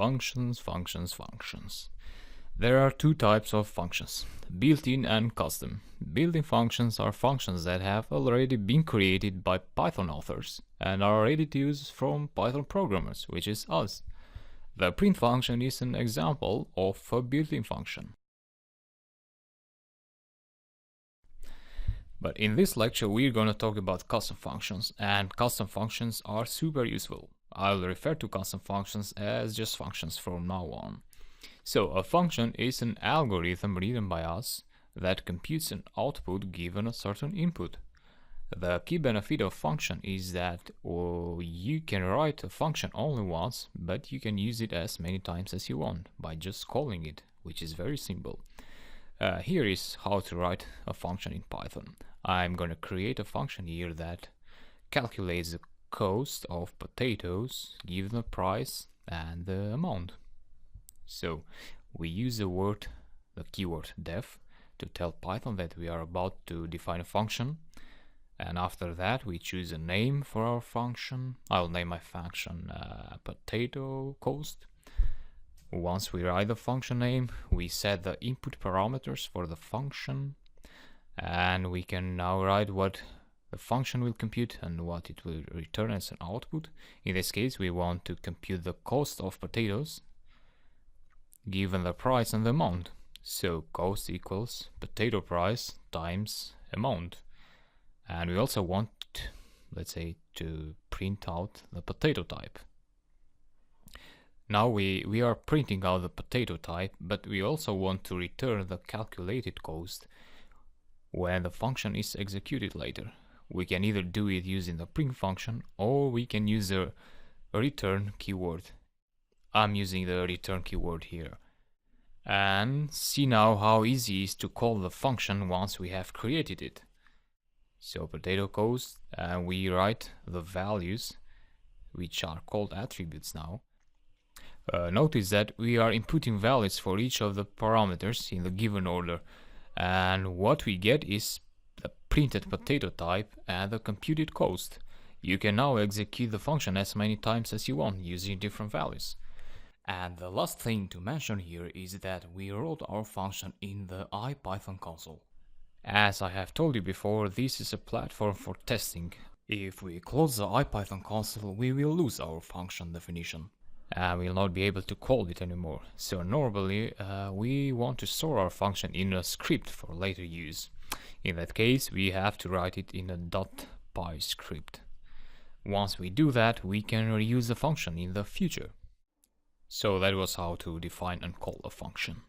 Functions. There are two types of functions, built-in and custom. Built-in functions are functions that have already been created by Python authors and are ready to use from Python programmers, which is us. The print function is an example of a built-in function. But in this lecture we're gonna talk about custom functions, and custom functions are super useful. I'll refer to custom functions as just functions from now on. So a function is an algorithm written by us that computes an output given a certain input. The key benefit of function is that you can write a function only once, but you can use it as many times as you want by just calling it, which is very simple. Here is how to write a function in Python. I'm gonna create a function here that calculates the cost of potatoes given the price and the amount. So we use the keyword def to tell Python that we are about to define a function, and after that we choose a name for our function. I'll name my function potato cost. Once we write the function name, we set the input parameters for the function, and we can now write what the function will compute and what it will return as an output. In this case, we want to compute the cost of potatoes given the price and the amount. So cost equals potato price times amount. And we also want, let's say, to print out the potato type. Now we are printing out the potato type, but we also want to return the calculated cost when the function is executed later. We can either do it using the print function, or we can use the return keyword. I'm using the return keyword here. And see now how easy it is to call the function once we have created it. So potato cost, and we write the values, which are called attributes now. Notice that we are inputting values for each of the parameters in the given order, and what we get is the printed potato type and the computed cost. You can now execute the function as many times as you want using different values. And the last thing to mention here is that we wrote our function in the IPython console. As I have told you before, this is a platform for testing. If we close the IPython console, we will lose our function definition and we'll not be able to call it anymore. So normally we want to store our function in a script for later use. In that case, we have to write it in a .py script. Once we do that, we can reuse the function in the future. So that was how to define and call a function.